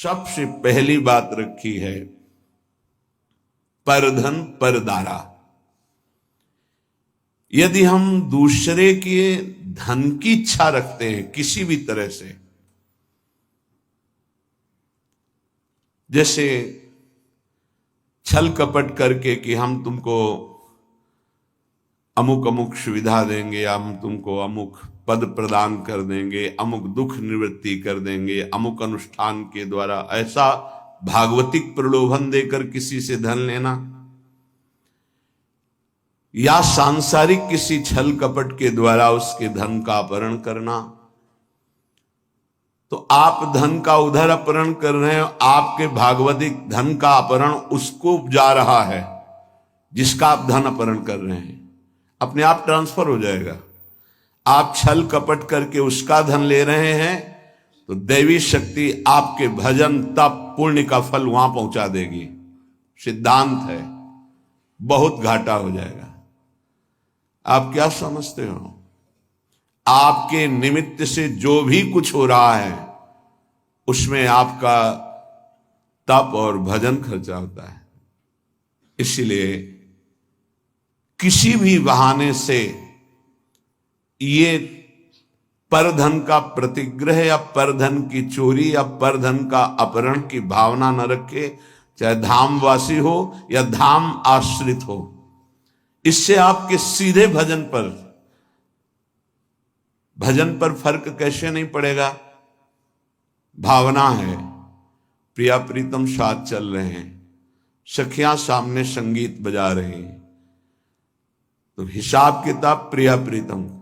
सबसे पहली बात रखी है परधन परदारा। यदि हम दूसरे के धन की इच्छा रखते हैं किसी भी तरह से, जैसे छल कपट करके कि हम तुमको अमुक अमुक सुविधा देंगे, हम तुमको अमुक पद प्रदान कर देंगे, अमुक दुख निवृत्ति कर देंगे, अमुक अनुष्ठान के द्वारा, ऐसा भागवतिक प्रलोभन देकर किसी से धन लेना, या सांसारिक किसी छल कपट के द्वारा उसके धन का अपहरण करना, तो आप धन का उधर अपहरण कर रहे हैं, आपके भागवतिक धन का अपहरण उसको जा रहा है जिसका आप धन अपहरण कर रहे हैं, अपने आप ट्रांसफर हो जाएगा। आप छल कपट करके उसका धन ले रहे हैं तो दैवी शक्ति आपके भजन तप पुण्य का फल वहां पहुंचा देगी। सिद्धांत है, बहुत घाटा हो जाएगा। आप क्या समझते हो? आपके निमित्त से जो भी कुछ हो रहा है उसमें आपका तप और भजन खर्चा होता है। इसलिए किसी भी बहाने से ये परधन का प्रतिग्रह या परधन की चोरी या परधन का अपहरण की भावना न रखे, चाहे धामवासी हो या धाम आश्रित हो। इससे आपके सीधे भजन पर फर्क कैसे नहीं पड़ेगा? भावना है, प्रिया प्रीतम साथ चल रहे हैं, सखियां सामने संगीत बजा रही हैं, तो हिसाब किताब प्रिया प्रीतम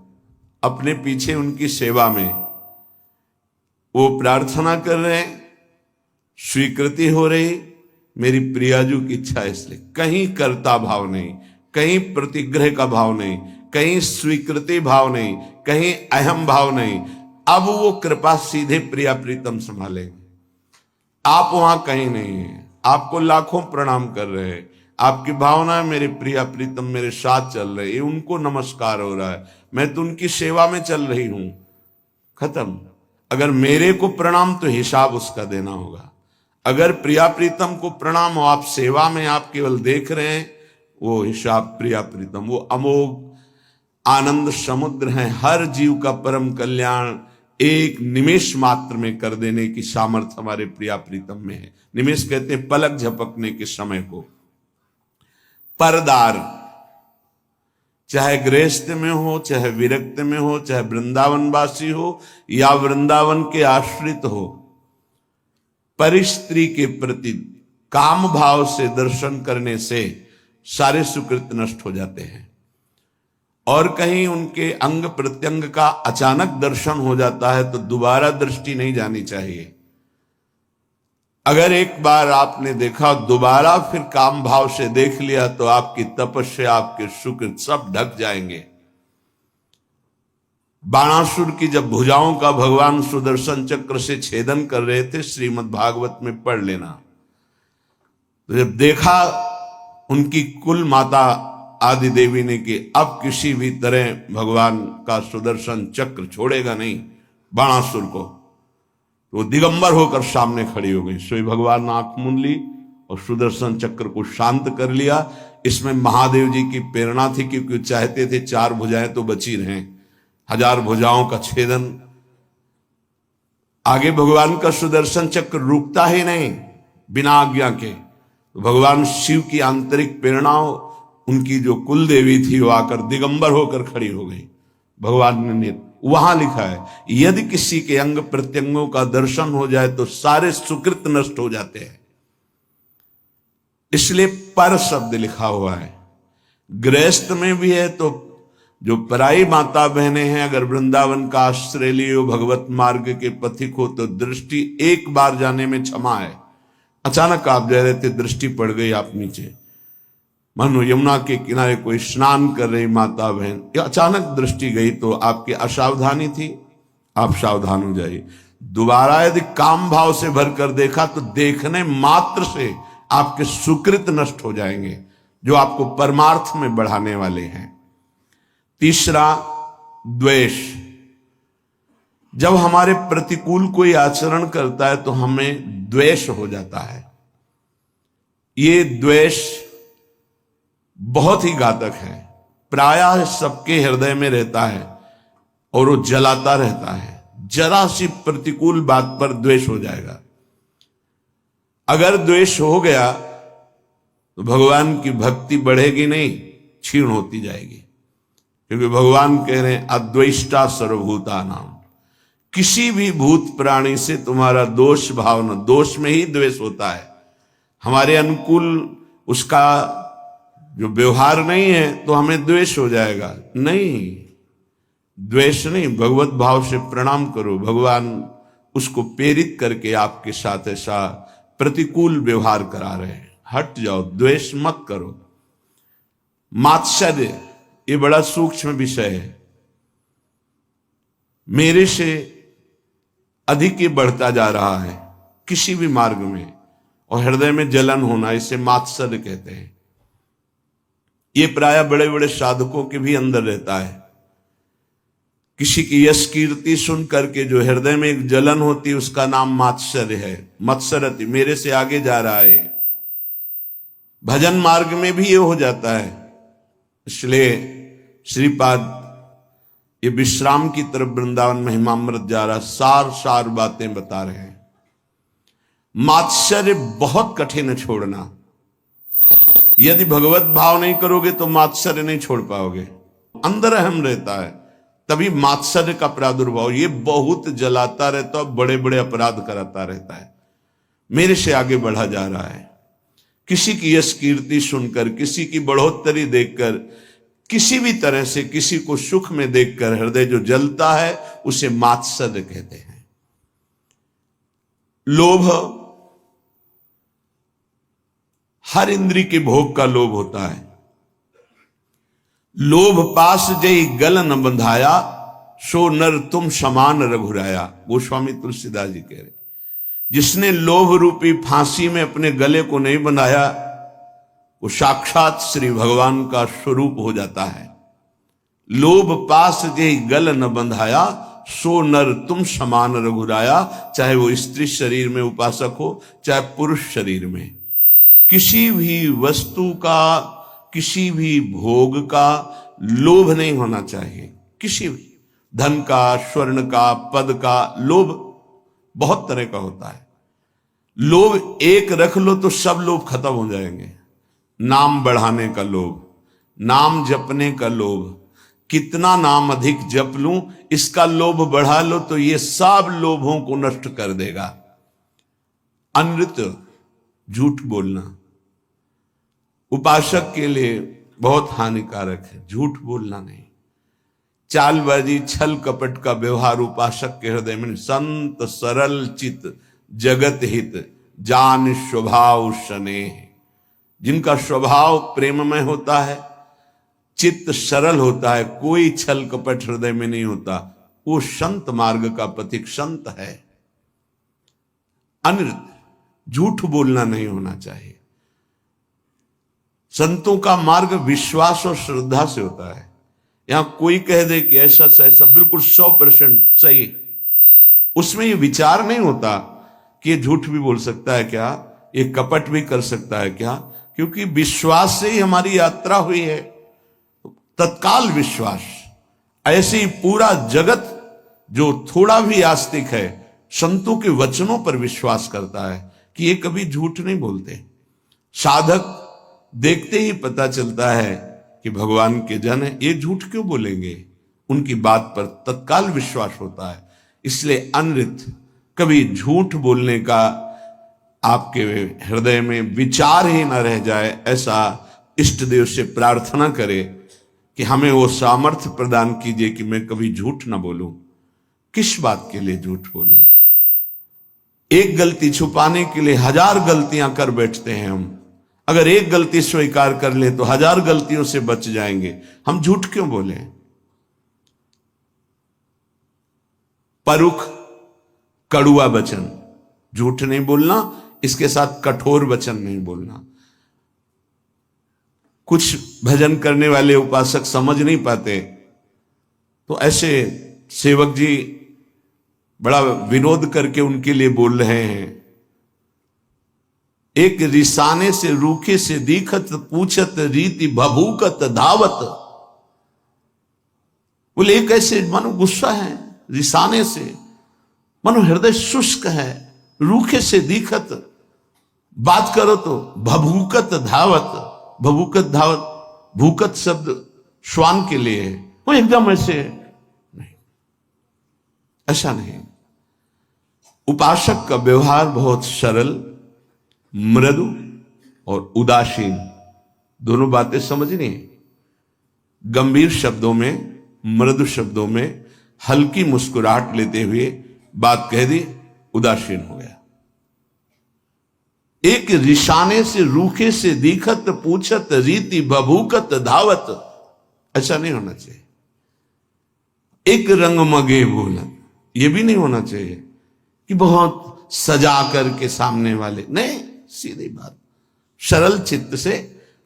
अपने पीछे उनकी सेवा में वो प्रार्थना कर रहे हैं, स्वीकृति हो रही, मेरी प्रियाजू की इच्छा, इसलिए कहीं कर्ता भाव नहीं, कहीं प्रतिग्रह का भाव नहीं, कहीं स्वीकृति भाव नहीं, कहीं अहम भाव नहीं। अब वो कृपा सीधे प्रिया प्रीतम संभालेंगे, आप वहां कहीं नहीं है। आपको लाखों प्रणाम कर रहे हैं, आपकी भावना है मेरे प्रिया प्रीतम मेरे साथ चल रहे हैं, उनको नमस्कार हो रहा है, मैं तो उनकी सेवा में चल रही हूं, खत्म। अगर मेरे को प्रणाम तो हिसाब उसका देना होगा। अगर प्रिया प्रीतम को प्रणाम हो, आप सेवा में आप केवल देख रहे हैं, वो हिसाब प्रिया प्रीतम, वो अमोघ आनंद समुद्र है। हर जीव का परम कल्याण एक निमेष मात्र में कर देने की सामर्थ्य हमारे प्रिया प्रीतम में है। निमेष कहते हैं पलक झपकने के समय को। परदार, चाहे गृहस्थ में हो, चाहे विरक्त में हो, चाहे वृंदावनवासी हो या वृंदावन के आश्रित हो, परिस्त्री के प्रति काम भाव से दर्शन करने से सारे सुकृत नष्ट हो जाते हैं। और कहीं उनके अंग प्रत्यंग का अचानक दर्शन हो जाता है तो दोबारा दृष्टि नहीं जानी चाहिए। अगर एक बार आपने देखा, दोबारा फिर काम भाव से देख लिया तो आपकी तपस्या, आपके सुकृत सब ढक जाएंगे। बाणासुर की जब भुजाओं का भगवान सुदर्शन चक्र से छेदन कर रहे थे, श्रीमद् भागवत में पढ़ लेना, तो जब देखा उनकी कुल माता आदि देवी ने कि अब किसी भी तरह भगवान का सुदर्शन चक्र छोड़ेगा नहीं बाणासुर को, तो वो दिगंबर होकर सामने खड़ी हो गई। सोई भगवान ने आंख मूंद ली और सुदर्शन चक्र को शांत कर लिया। इसमें महादेव जी की प्रेरणा थी, क्योंकि चाहते थे 4 भुजाएं तो बची रहें, 1000 भुजाओं का छेदन। आगे भगवान का सुदर्शन चक्र रुकता ही नहीं बिना आज्ञा के। तो भगवान शिव की आंतरिक प्रेरणाओं, उनकी जो कुल देवी थी, वो आकर दिगंबर होकर खड़ी हो गई। भगवान ने वहां लिखा है, यदि किसी के अंग प्रत्यंगों का दर्शन हो जाए तो सारे सुकृत नष्ट हो जाते हैं। इसलिए पर शब्द लिखा हुआ है। गृहस्थ में भी है तो जो पराई माता बहनें हैं, अगर वृंदावन का आश्रय लिए भगवत मार्ग के पथिक हो तो दृष्टि एक बार जाने में क्षमा है। अचानक आप जा रहे थे, दृष्टि पड़ गई आप नीचे, मानो यमुना के किनारे कोई स्नान कर रही माता बहन, या अचानक दृष्टि गई तो आपकी असावधानी थी, आप सावधान हो जाइए। दोबारा यदि काम भाव से भरकर देखा तो देखने मात्र से आपके सुकृत नष्ट हो जाएंगे, जो आपको परमार्थ में बढ़ाने वाले हैं। तीसरा, द्वेष। जब हमारे प्रतिकूल कोई आचरण करता है तो हमें द्वेष हो जाता है। ये द्वेष बहुत ही घातक है, प्रायः सबके हृदय में रहता है और वो जलाता रहता है। जरा सी प्रतिकूल बात पर द्वेष हो जाएगा। अगर द्वेष हो गया तो भगवान की भक्ति बढ़ेगी नहीं, क्षीण होती जाएगी। क्योंकि भगवान कह रहे हैं अद्वेष्टा सर्वभूता नाम, किसी भी भूत प्राणी से तुम्हारा दोष भावना, दोष में ही द्वेष होता है। हमारे अनुकूल उसका जो व्यवहार नहीं है तो हमें द्वेष हो जाएगा। नहीं, द्वेष नहीं, भगवत भाव से प्रणाम करो। भगवान उसको प्रेरित करके आपके साथ ऐसा प्रतिकूल व्यवहार करा रहे हैं। हट जाओ, द्वेष मत करो। मात्सर्य ये बड़ा सूक्ष्म विषय है। मेरे से अधिक ये बढ़ता जा रहा है किसी भी मार्ग में, और हृदय में जलन होना, इसे मात्सर्य कहते हैं। ये प्राय बड़े बड़े साधकों के भी अंदर रहता है। किसी की यश कीर्ति सुन करके जो हृदय में एक जलन होती है उसका नाम मात्सर्य है। मत्सरति, मेरे से आगे जा रहा है। भजन मार्ग में भी ये हो जाता है। इसलिए श्रीपाद ये विश्राम की तरफ वृंदावन महिमामृत जा रहा, सार सार बातें बता रहे हैं। मात्सर्य बहुत कठिन है छोड़ना। यदि भगवत भाव नहीं करोगे तो मात्सर्य नहीं छोड़ पाओगे। अंदर अहम रहता है, तभी मात्सर्य का प्रादुर्भाव। ये बहुत जलाता रहता है, बड़े बड़े अपराध कराता रहता है। मेरे से आगे बढ़ा जा रहा है। किसी की यश कीर्ति सुनकर, किसी की बढ़ोतरी देखकर, किसी भी तरह से किसी को सुख में देखकर हृदय जो जलता है उसे मात्सर्य कहते हैं। लोभ, हर इंद्रिय के भोग का लोभ होता है। लोभ पास जय गल न बंधाया, सो नर तुम समान रघुराया। गोस्वामी तुलसीदास जी कह रहे, जिसने लोभ रूपी फांसी में अपने गले को नहीं बंधाया वो साक्षात श्री भगवान का स्वरूप हो जाता है। लोभ पास जय गल न बंधाया, सो नर तुम समान रघुराया। चाहे वो स्त्री शरीर में उपासक हो, चाहे पुरुष शरीर में, किसी भी वस्तु का, किसी भी भोग का लोभ नहीं होना चाहिए। किसी भी धन का, स्वर्ण का, पद का लोभ बहुत तरह का होता है। लोभ एक रख लो तो सब लोभ खत्म हो जाएंगे। नाम बढ़ाने का लोभ, नाम जपने का लोभ, कितना नाम अधिक जप लूं इसका लोभ बढ़ा लो तो ये सब लोभों को नष्ट कर देगा। अनृत, झूठ बोलना उपासक के लिए बहुत हानिकारक है। झूठ बोलना नहीं, चालबाजी, छल कपट का व्यवहार उपासक के हृदय में। संत सरल चित जगत हित, जान स्वभाव स्नेह। जिनका स्वभाव प्रेममय होता है, चित्त सरल होता है, कोई छल कपट हृदय में नहीं होता, वो संत मार्ग का पथिक संत है। अनृत, झूठ बोलना नहीं होना चाहिए। संतों का मार्ग विश्वास और श्रद्धा से होता है। यहां कोई कह दे कि ऐसा से ऐसा बिल्कुल 100% सही, उसमें ये विचार नहीं होता कि ये झूठ भी बोल सकता है क्या, ये कपट भी कर सकता है क्या, क्योंकि विश्वास से ही हमारी यात्रा हुई है। तत्काल विश्वास। ऐसे ही पूरा जगत जो थोड़ा भी आस्तिक है संतों के वचनों पर विश्वास करता है कि ये कभी झूठ नहीं बोलते। साधक देखते ही पता चलता है कि भगवान के जन है, ये झूठ क्यों बोलेंगे, उनकी बात पर तत्काल विश्वास होता है। इसलिए अनृत, कभी झूठ बोलने का आपके हृदय में विचार ही न रह जाए, ऐसा इष्ट देव से प्रार्थना करे कि हमें वो सामर्थ्य प्रदान कीजिए कि मैं कभी झूठ ना बोलूं। किस बात के लिए झूठ बोलूं? एक गलती छुपाने के लिए 1000 गलतियां कर बैठते हैं हम। अगर एक गलती स्वीकार कर ले तो 1000 गलतियों से बच जाएंगे। हम झूठ क्यों बोले? परुख, कड़ुआ वचन, झूठ नहीं बोलना, इसके साथ कठोर वचन नहीं बोलना। कुछ भजन करने वाले उपासक समझ नहीं पाते तो ऐसे सेवक जी बड़ा विनोद करके उनके लिए बोल रहे हैं। एक रिसाने से रूखे से दीखत पूछत रीति भभूकत धावत। बोले एक ऐसे मानो गुस्सा है, रिसाने से मानो हृदय शुष्क है, रूखे से दीखत, बात करो तो भभूकत धावत। भभूकत धावत, भूकत शब्द श्वान के लिए है, वो एकदम ऐसे नहीं, ऐसा नहीं। उपासक का व्यवहार बहुत सरल, मृदु और उदासीन, दोनों बातें समझनी है। गंभीर शब्दों में, मृदु शब्दों में हल्की मुस्कुराहट लेते हुए बात कह दी, उदासीन हो गया। एक रिशाने से रूखे से दीखत पूछत रीति भभूकत धावत, ऐसा नहीं होना चाहिए। एक रंग मगे बोलन, ये भी नहीं होना चाहिए कि बहुत सजा करके सामने वाले, नहीं, सीधी बात, सरल चित्त से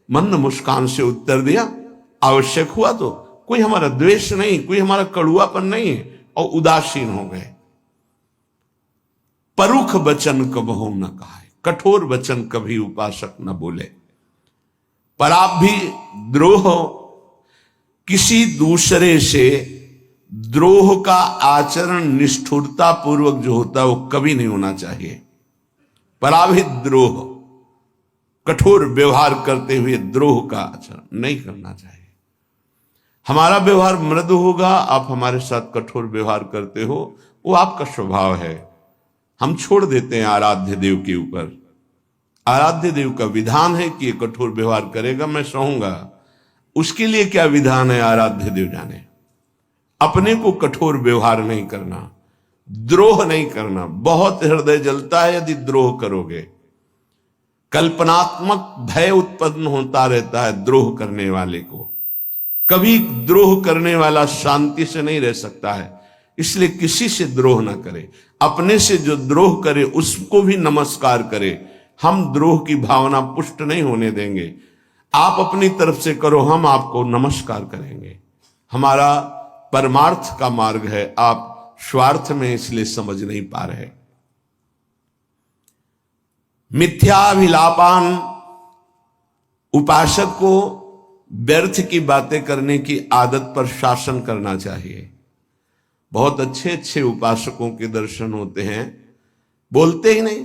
मंद मुस्कान से उत्तर दिया। आवश्यक हुआ तो, कोई हमारा द्वेष नहीं, कोई हमारा कड़ुआपन नहीं है, और उदासीन हो गए। परुख वचन कबहु न कहा, कठोर वचन कभी उपासक न बोले। पर आप भी द्रोह, किसी दूसरे से द्रोह का आचरण निष्ठुरता पूर्वक जो होता है वो कभी नहीं होना चाहिए। पराभित द्रोह, कठोर व्यवहार करते हुए द्रोह का आचरण नहीं करना चाहिए। हमारा व्यवहार मृदु होगा, आप हमारे साथ कठोर व्यवहार करते हो, वो आपका स्वभाव है, हम छोड़ देते हैं आराध्य देव के ऊपर। आराध्य देव का विधान है कि ये कठोर व्यवहार करेगा, मैं सहूंगा। उसके लिए क्या विधान है आराध्य देव जाने। अपने को कठोर व्यवहार नहीं करना, द्रोह नहीं करना। बहुत हृदय जलता है यदि द्रोह करोगे। कल्पनात्मक भय उत्पन्न होता रहता है द्रोह करने वाले को। कभी द्रोह करने वाला शांति से नहीं रह सकता है, इसलिए किसी से द्रोह ना करे। अपने से जो द्रोह करे उसको भी नमस्कार करे। हम द्रोह की भावना पुष्ट नहीं होने देंगे। आप अपनी तरफ से करो, हम आपको नमस्कार करेंगे। हमारा परमार्थ का मार्ग है, आप स्वार्थ में इसलिए समझ नहीं पा रहे। मिथ्याभिलापान, उपासक को व्यर्थ की बातें करने की आदत पर शासन करना चाहिए। बहुत अच्छे अच्छे उपासकों के दर्शन होते हैं, बोलते ही नहीं,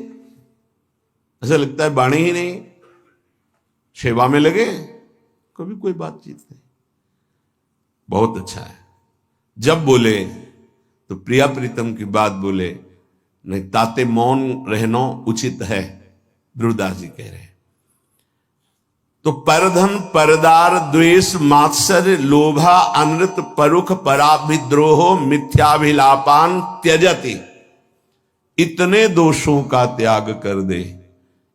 ऐसा लगता है बाणी ही नहीं, सेवा में लगे, कभी कोई बातचीत नहीं। बहुत अच्छा है, जब बोले तो प्रिया प्रीतम की बात बोले, नहीं ताते मौन रहना उचित है, गुरुदास जी कह रहे हैं। तो परधन परदार द्वेष मात्सर्य लोभा अनृत परुख पराभिद्रोह मिथ्याभिलापान त्यजति, इतने दोषों का त्याग कर दे।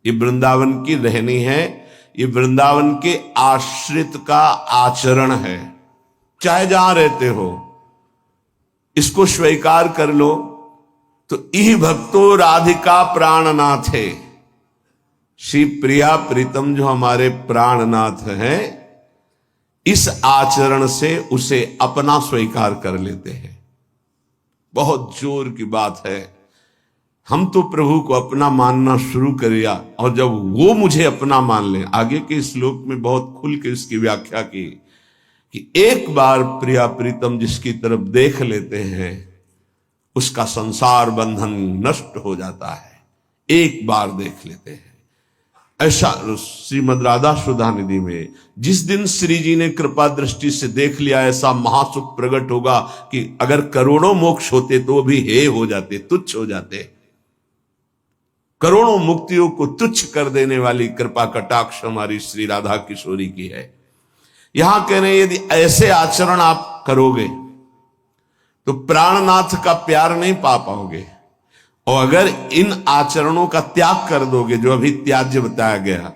ये वृंदावन की रहनी है, ये वृंदावन के आश्रित का आचरण है। चाहे जहां रहते हो इसको स्वीकार कर लो। तो इह भक्तो राधिका प्राणनाथ है, श्री प्रिया प्रीतम जो हमारे प्राणनाथ हैं, इस आचरण से उसे अपना स्वीकार कर लेते हैं। बहुत जोर की बात है। हम तो प्रभु को अपना मानना शुरू कर दिया, और जब वो मुझे अपना मान ले, आगे के श्लोक में बहुत खुल के इसकी व्याख्या की कि एक बार प्रिया प्रीतम जिसकी तरफ देख लेते हैं उसका संसार बंधन नष्ट हो जाता है। एक बार देख लेते हैं। ऐसा श्रीमद् राधा सुधा निधि में जिस दिन श्री जी ने कृपा दृष्टि से देख लिया, ऐसा महासुख प्रकट होगा कि अगर करोड़ों मोक्ष होते तो वो भी हे हो जाते, तुच्छ हो जाते। करोड़ों मुक्तियों को तुच्छ कर देने वाली कृपा कटाक्ष हमारी श्री राधा किशोरी की है। यहां कह रहे हैं यदि ऐसे आचरण आप करोगे तो प्राणनाथ का प्यार नहीं पा पाओगे, और अगर इन आचरणों का त्याग कर दोगे, जो अभी त्याज्य बताया गया,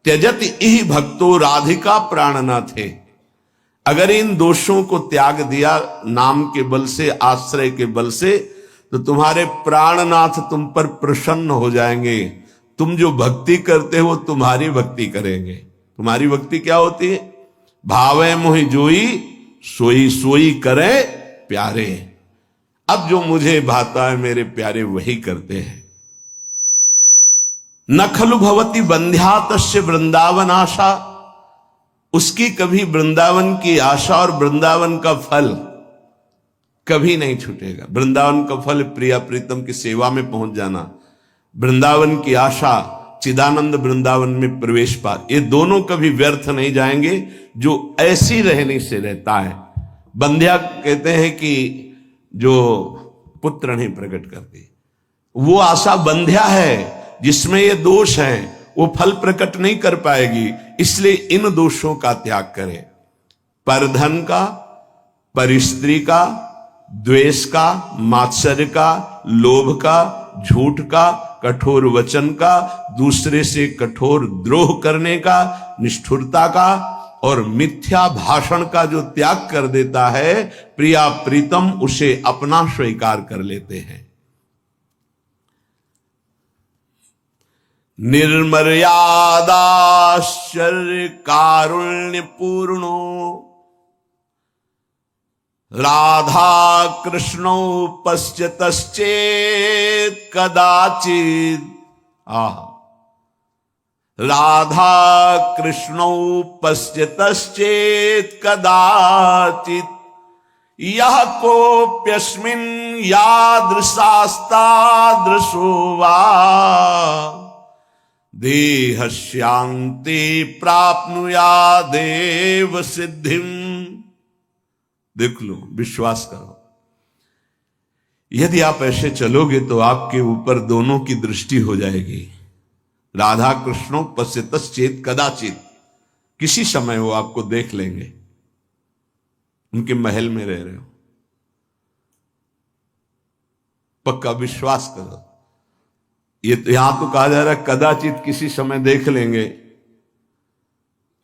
त्यजत इह भक्तो राधिका प्राणनाथ है, अगर इन दोषों को त्याग दिया नाम के बल से, आश्रय के बल से, तो तुम्हारे प्राणनाथ तुम पर प्रसन्न हो जाएंगे। तुम जो भक्ति करते हो तुम्हारी भक्ति करेंगे। तुम्हारी भक्ति क्या होती है? भावे मोहि जोई सोई सोई करे प्यारे। अब जो मुझे भाता है मेरे प्यारे वही करते हैं। न खलु भवती बंध्या तस्य वृंदावन आशा, उसकी कभी वृंदावन की आशा और वृंदावन का फल कभी नहीं छूटेगा। वृंदावन का फल प्रिया प्रीतम की सेवा में पहुंच जाना, वृंदावन की आशा चिदानंद वृंदावन में प्रवेश पा, ये दोनों कभी व्यर्थ नहीं जाएंगे जो ऐसी रहने से रहता है। बंध्या कहते हैं कि जो पुत्र नहीं प्रकट करती, वो आशा बंध्या है, जिसमें ये दोष है वो फल प्रकट नहीं कर पाएगी, इसलिए इन दोषों का त्याग करें। परधन का, परिस्त्री का, द्वेष का, मात्सर्य का, लोभ का, झूठ का, कठोर वचन का, दूसरे से कठोर द्रोह करने का, निष्ठुरता का और मिथ्या भाषण का जो त्याग कर देता है, प्रिया प्रीतम उसे अपना स्वीकार कर लेते हैं। निर्मर्यादाश्चर्य कारुण्य पूर्णो राधा कृष्णो पश्यतश्चेत् कदाचित्। राधा कृष्णो पश्यतश्चेत् कदाचित्, यः कोऽप्यस्मिन् यादृशास्तादृशो वा देहस्यान्ते प्राप्नुयादेव सिद्धिम। देख लो, विश्वास करो, यदि आप ऐसे चलोगे तो आपके ऊपर दोनों की दृष्टि हो जाएगी। राधा कृष्णों पश्यतश्चेत् कदाचित्, किसी समय वो आपको देख लेंगे, उनके महल में रह रहे हो, पक्का विश्वास करो। ये तो यहां तो कहा जा रहा है कदाचित किसी समय देख लेंगे,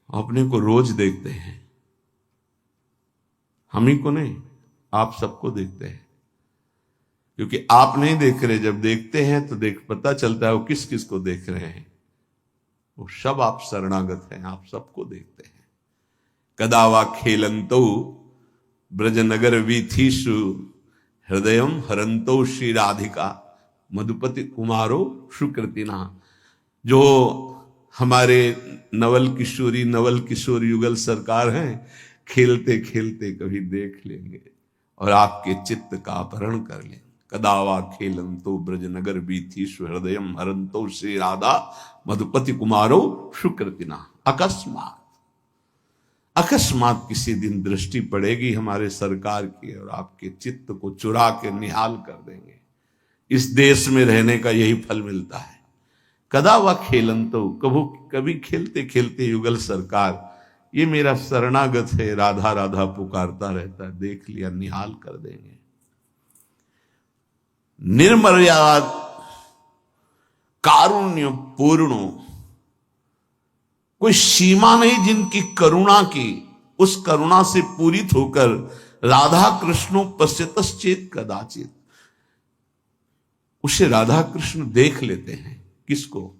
अपने को रोज देखते हैं, हम ही को नहीं, आप सबको देखते हैं, क्योंकि आप नहीं देख रहे, जब देखते हैं तो पता चलता है वो किस किस को देख रहे हैं। वो सब आप शरणागत हैं, आप सबको देखते हैं। कदावा खेलंतो ब्रजनगर वीथीषु हृदयम हरंतो श्री राधिका मधुपति कुमारो सुकृतिना। जो हमारे नवल किशोर युगल सरकार हैं, खेलते खेलते कभी देख लेंगे और आपके चित्त का अपहरण कर लेंगे। कदावा खेलंतो ब्रजनगर बीथीषु हृदयम हरंतो श्री राधा मधुपति कुमारो सुकृतिना। अकस्मात किसी दिन दृष्टि पड़ेगी हमारे सरकार की और आपके चित्त को चुरा के निहाल कर देंगे। इस देश में रहने का यही फल मिलता है। कदा वह खेलंतो, कभी खेलते खेलते युगल सरकार, ये मेरा शरणागत है, राधा राधा पुकारता रहता है, देख लिया, निहाल कर देंगे। निर्मर्याद कारुण्य पूर्ण, कोई सीमा नहीं जिनकी करुणा की, उस करुणा से पूरित होकर राधा कृष्णों पश्यतश्चेत् कदाचित्, उसे राधा कृष्ण देख लेते हैं। किसको?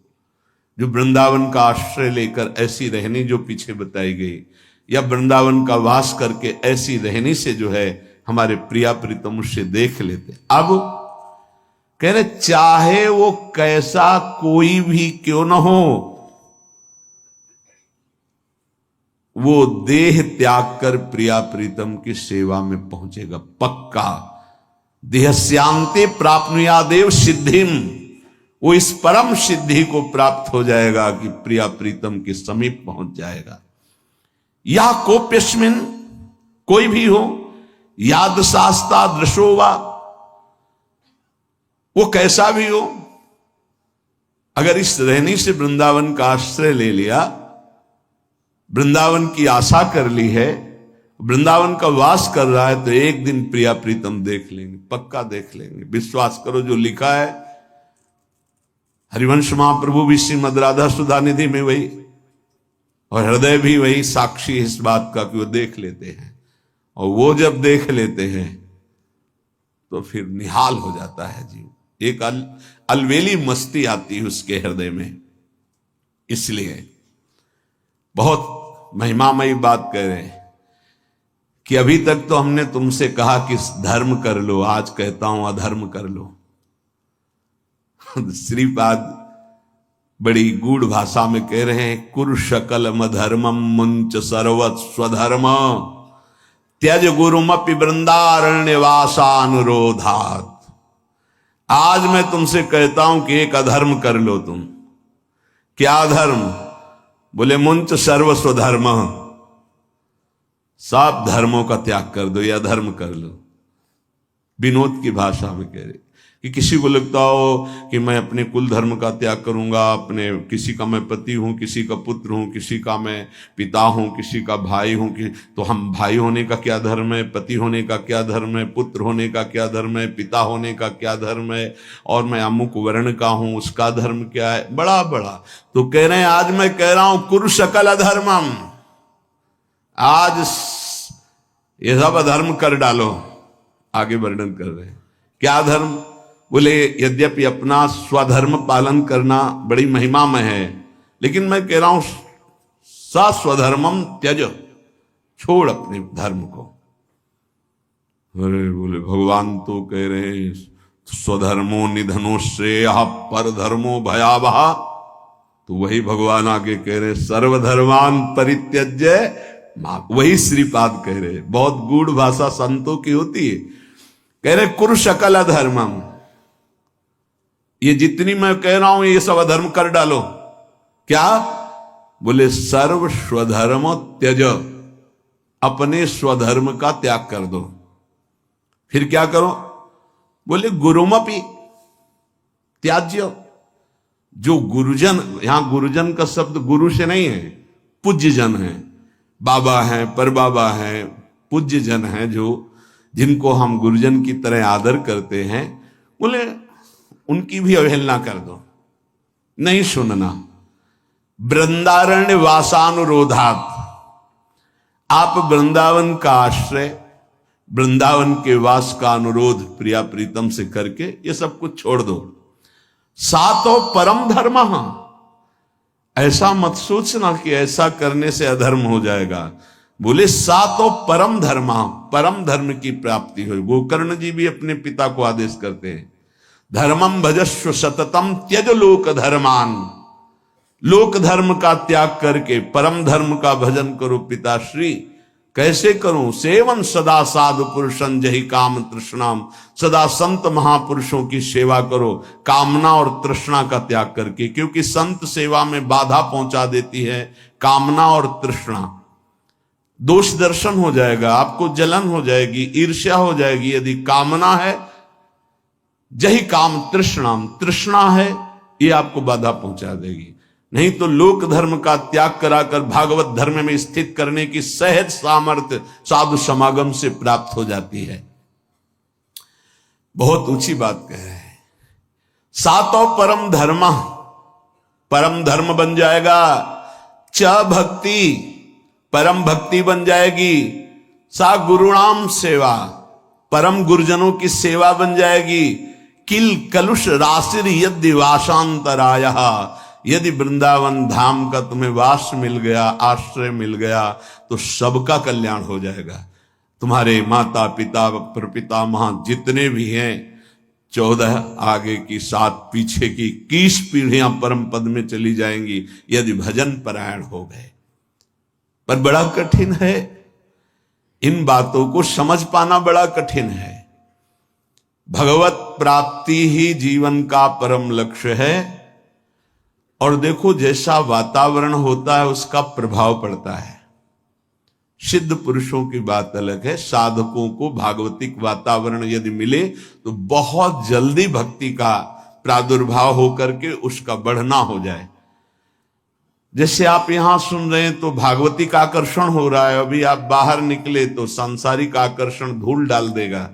जो वृंदावन का आश्रय लेकर ऐसी रहनी जो पीछे बताई गई, या वृंदावन का वास करके ऐसी रहनी से जो है हमारे प्रिया प्रीतम उससे देख लेते। अब कह रहे चाहे वो कैसा कोई भी क्यों न हो, वो देह त्याग कर प्रिया प्रीतम की सेवा में पहुंचेगा पक्का। देहस्यांते प्राप्नुयादेव सिद्धिम, वो इस परम सिद्धि को प्राप्त हो जाएगा कि प्रिया प्रीतम के समीप पहुंच जाएगा। या कोप्यस्मिन, कोई भी हो, याद शास्ता दृशोवा, वो कैसा भी हो, अगर इस रहनी से वृंदावन का आश्रय ले लिया, वृंदावन की आशा कर ली है, वृंदावन का वास कर रहा है, तो एक दिन प्रिया प्रीतम देख लेंगे, पक्का देख लेंगे। विश्वास करो, जो लिखा है हरिवंश महाप्रभु भी श्रीमद् राधा सुधा निधि में वही, और हृदय भी वही साक्षी इस बात का कि वो देख लेते हैं। और वो जब देख लेते हैं तो फिर निहाल हो जाता है जीव, एक अलवेली मस्ती आती है उसके हृदय में। इसलिए बहुत महिमामयी बात कह रहे हैं कि अभी तक तो हमने तुमसे कहा कि धर्म कर लो, आज कहता हूं अधर्म कर लो। श्रीपाद बड़ी गूढ़ भाषा में कह रहे हैं, कुरु शकल मधर्मम मुंच सर्वत स्वधर्म त्यज गुरुमपि वृंदारण्य वासानुरोधात। आज मैं तुमसे कहता हूं कि एक अधर्म कर लो तुम। क्या धर्म? बोले मुंच सर्व स्वधर्म, सब धर्मों का त्याग कर दो, या धर्म कर लो। विनोद की भाषा में कह रहे कि किसी को लगता हो कि मैं अपने कुल धर्म का त्याग करूंगा, अपने किसी का मैं पति हूं, किसी का पुत्र हूं, किसी का मैं पिता हूं, किसी का भाई हूं, तो हम भाई होने का क्या धर्म है, पति होने का क्या धर्म है, पुत्र होने का क्या धर्म है, पिता होने का क्या धर्म है, और मैं अमुक वर्ण का हूं, उसका धर्म क्या है, बड़ा बड़ा। तो कह रहे हैं आज मैं कह रहा हूं कुरु सकल अधर्मम, आज ये सब अधर्म कर डालो। आगे वर्णन कर रहे हैं क्या धर्म? बोले यद्यपि अपना स्वधर्म पालन करना बड़ी महिमा में है, लेकिन मैं कह रहा हूं सा स्वधर्मम त्यज, छोड़ अपने धर्म को। अरे बोले भगवान तो कह रहे हैं स्वधर्मो निधनो श्रेय पर धर्मो भयावह। तो वही भगवान आगे कह रहे सर्वधर्मान परित्यज्य, वही श्रीपाद कह रहे। बहुत गूढ़ भाषा संतों की होती है। कह रहे कुरु सकल अधर्मम, ये जितनी मैं कह रहा हूं ये सब अधर्म कर डालो। क्या? बोले सर्व स्वधर्म त्यज, अपने स्वधर्म का त्याग कर दो। फिर क्या करो? बोले गुरुमपि त्याज्य, जो गुरुजन, यहां गुरुजन का शब्द गुरु से नहीं है, पूज्य जन है, बाबा हैं, परबाबा हैं, पूज्य जन हैं, जो जिनको हम गुरुजन की तरह आदर करते हैं, बोले उनकी भी अवहेलना कर दो, नहीं सुनना। वृंदारण्य वासानुरोधात, आप वृंदावन का आश्रय, वृंदावन के वास का अनुरोध प्रिया प्रीतम से करके ये सब कुछ छोड़ दो। सातो परम धर्म, ऐसा मत सोचना कि ऐसा करने से अधर्म हो जाएगा। बोले सातो परम धर्म, परम धर्म की प्राप्ति हो। गोकर्ण जी भी अपने पिता को आदेश करते हैं, धर्मम भजस्व सततम त्यज लोक धर्मान, लोक धर्म का त्याग करके परम धर्म का भजन करो पिताश्री। कैसे करूं? सेवन सदा साधु पुरुषं जहि काम तृष्णाम, सदा संत महापुरुषों की सेवा करो कामना और तृष्णा का त्याग करके, क्योंकि संत सेवा में बाधा पहुंचा देती है कामना और तृष्णा। दोष दर्शन हो जाएगा, आपको जलन हो जाएगी, ईर्ष्या हो जाएगी। यदि कामना है, जही काम तृष्णाम, तृष्णा है, ये आपको बाधा पहुंचा देगी। नहीं तो लोक धर्म का त्याग कराकर भागवत धर्म में स्थित करने की सहज सामर्थ्य साधु समागम से प्राप्त हो जाती है। बहुत ऊंची बात कह रहे हैं। सातों परम धर्म, परम धर्म बन जाएगा। च भक्ति, परम भक्ति बन जाएगी। सा गुरुणाम सेवा, परम गुरुजनों की सेवा बन जाएगी। किल कलुष राशिर यदि वासांतराय, यदि वृंदावन धाम का तुम्हें वास मिल गया, आश्रय मिल गया, तो सबका कल्याण हो जाएगा। तुम्हारे माता पिता प्रपितामह जितने भी हैं, 14 आगे की 7 पीछे की 21 पीढ़ियां परम पद में चली जाएंगी यदि भजन परायण हो गए। पर बड़ा कठिन है, इन बातों को समझ पाना बड़ा कठिन है। भगवत प्राप्ति ही जीवन का परम लक्ष्य है। और देखो जैसा वातावरण होता है उसका प्रभाव पड़ता है। सिद्ध पुरुषों की बात अलग है, साधकों को भागवतिक वातावरण यदि मिले तो बहुत जल्दी भक्ति का प्रादुर्भाव होकर के उसका बढ़ना हो जाए। जैसे आप यहां सुन रहे हैं तो भागवतिक आकर्षण हो रहा है, अभी आप बाहर निकले तो सांसारिक आकर्षण धूल डाल देगा।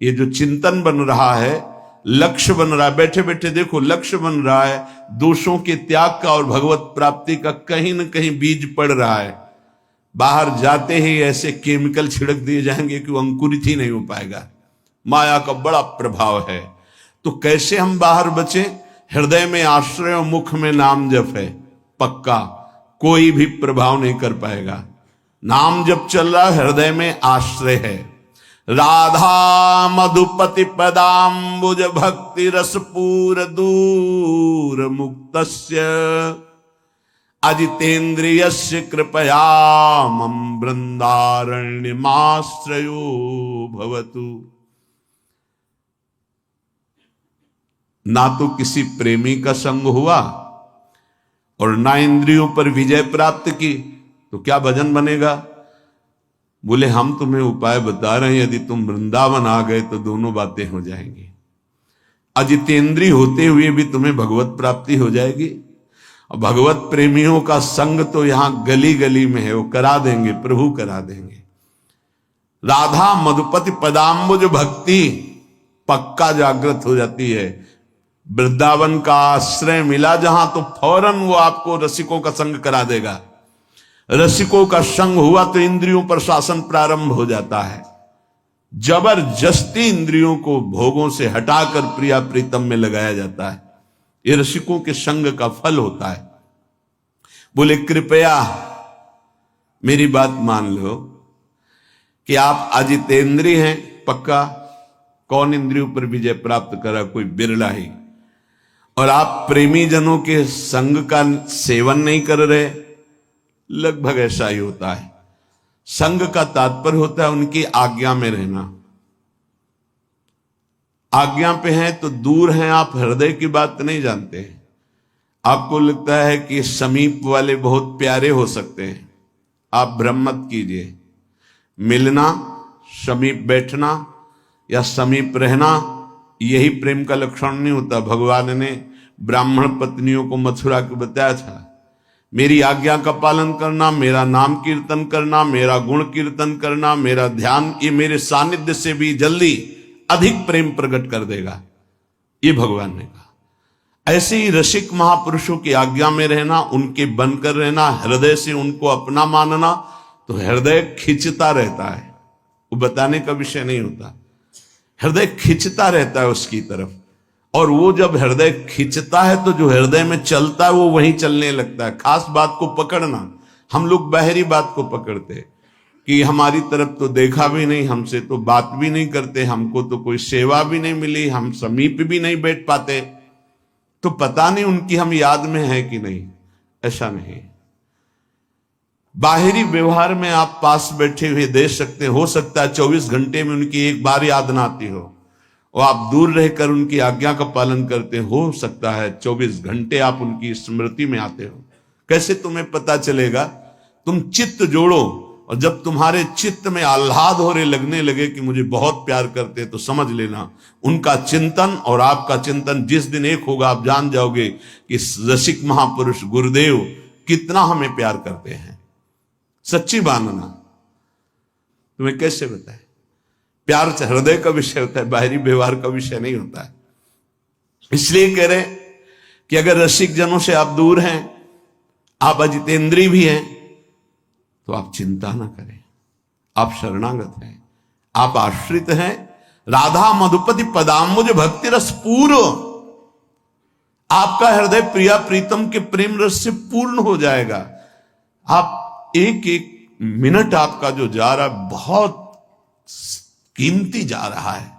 ये जो चिंतन बन रहा है, लक्ष्य बन रहा है, बैठे बैठे देखो लक्ष्य बन रहा है, दोषों के त्याग का और भगवत प्राप्ति का कहीं न कहीं बीज पड़ रहा है। बाहर जाते ही ऐसे केमिकल छिड़क दिए जाएंगे कि वो अंकुरित ही नहीं हो पाएगा। माया का बड़ा प्रभाव है। तो कैसे हम बाहर बचे? हृदय में आश्रय और मुख में नाम जप है, पक्का कोई भी प्रभाव नहीं कर पाएगा। नाम जब चल रहा हृदय में आश्रय है। राधा मधुपति पदाम्बुज भक्ति रसपूर दूर मुक्तस्य अजितेन्द्रियस्य कृपया मम वृंदारण्यमाश्रयो भवतु। ना तो किसी प्रेमी का संग हुआ और ना इंद्रियों पर विजय प्राप्त की, तो क्या भजन बनेगा? बोले हम तुम्हें उपाय बता रहे हैं, यदि तुम वृंदावन आ गए तो दोनों बातें हो जाएंगी। अजितेंद्रिय होते हुए भी तुम्हें भगवत प्राप्ति हो जाएगी। और भगवत प्रेमियों का संग तो यहां गली गली में है, वो करा देंगे, प्रभु करा देंगे। राधा मधुपति पदाम्बुज भक्ति पक्का जागृत हो जाती है। वृंदावन का आश्रय मिला जहां, तो फौरन वो आपको रसिकों का संग करा देगा। रसिकों का संग हुआ तो इंद्रियों पर शासन प्रारंभ हो जाता है। जबरदस्ती इंद्रियों को भोगों से हटाकर प्रिया प्रीतम में लगाया जाता है। ये रसिकों के संग का फल होता है। बोले कृपया मेरी बात मान लो कि आप अजितेंद्रिय हैं पक्का। कौन इंद्रियों पर विजय प्राप्त करा? कोई बिरला ही। और आप प्रेमी जनों के संग का सेवन नहीं कर रहे, लगभग ऐसा ही होता है। संग का तात्पर्य होता है उनकी आज्ञा में रहना। आज्ञा पे हैं तो दूर हैं आप, हृदय की बात नहीं जानते। आपको लगता है कि समीप वाले बहुत प्यारे हो सकते हैं, आप भ्रम मत कीजिए। मिलना, समीप बैठना या समीप रहना, यही प्रेम का लक्षण नहीं होता। भगवान ने ब्राह्मण पत्नियों को मथुरा को बताया था, मेरी आज्ञा का पालन करना, मेरा नाम कीर्तन करना, मेरा गुण कीर्तन करना, मेरा ध्यान, ये मेरे सानिध्य से भी जल्दी अधिक प्रेम प्रकट कर देगा, ये भगवान ने कहा। ऐसे ही रसिक महापुरुषों की आज्ञा में रहना, उनके बनकर रहना, हृदय से उनको अपना मानना, तो हृदय खिंचता रहता है। वो बताने का विषय नहीं होता, हृदय खिंचता रहता है उसकी तरफ। और वो जब हृदय खिंचता है तो जो हृदय में चलता है वो वहीं चलने लगता है। खास बात को पकड़ना, हम लोग बाहरी बात को पकड़ते कि हमारी तरफ तो देखा भी नहीं, हमसे तो बात भी नहीं करते, हमको तो कोई सेवा भी नहीं मिली, हम समीप भी नहीं बैठ पाते, तो पता नहीं उनकी हम याद में है कि नहीं। ऐसा नहीं। बाहरी व्यवहार में आप पास बैठे हुए देख सकते, हो सकता है 24 घंटे में उनकी एक बार याद ना आती हो, और आप दूर रहकर उनकी आज्ञा का पालन करते, हो सकता है 24 घंटे आप उनकी स्मृति में आते हो। कैसे तुम्हें पता चलेगा? तुम चित्त जोड़ो, और जब तुम्हारे चित्त में आह्लाद हो रहे लगने लगे कि मुझे बहुत प्यार करते, तो समझ लेना उनका चिंतन और आपका चिंतन जिस दिन एक होगा, आप जान जाओगे कि रसिक महापुरुष गुरुदेव कितना हमें प्यार करते हैं। सच्ची मानना। तुम्हें कैसे बताए? प्यार हृदय का विषय होता है, बाहरी व्यवहार का विषय नहीं होता है। इसलिए कह रहे कि अगर रसिक जनों से आप दूर हैं, आप अजितेंद्रिय भी हैं, तो आप चिंता ना करें, आप शरणागत हैं, आप आश्रित हैं। राधा मधुपति पदाम्बुज भक्ति रस पूर्ण, आपका हृदय प्रिया प्रीतम के प्रेम रस से पूर्ण हो जाएगा। आप एक एक मिनट आपका जो जा रहा है बहुत कीमती जा रहा है,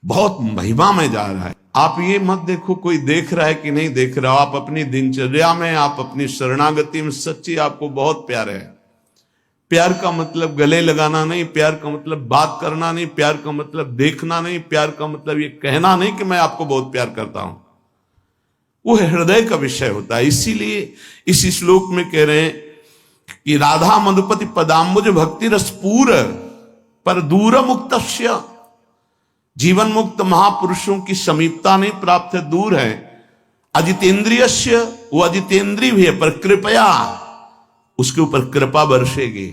बहुत महिमा में जा रहा है। आप ये मत देखो कोई देख रहा है कि नहीं देख रहा, आप अपनी दिनचर्या में, आप अपनी शरणागति में सच्ची आपको बहुत प्यार है। प्यार का मतलब गले लगाना नहीं, प्यार का मतलब बात करना नहीं, प्यार का मतलब देखना नहीं, प्यार का मतलब ये कहना नहीं कि मैं आपको बहुत प्यार करता हूं। वो हृदय का विषय होता है। इसीलिए इस श्लोक में कह रहे हैं कि राधा मधुपति पदाम्बुज भक्ति रसपूर पर दूर मुक्तस्य, जीवन मुक्त महापुरुषों की समीपता नहीं प्राप्त है, दूर है। अजितेंद्रियस्य, वो अजितेंद्रिय भी है, पर कृपया उसके ऊपर कृपा बरसेगी।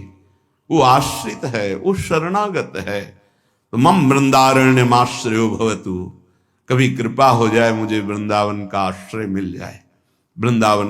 वो आश्रित है, वो शरणागत है। तो मम वृंदारण्यमाश्रयो भवतु, कभी कृपा हो जाए मुझे वृंदावन का आश्रय मिल जाए। वृंदावन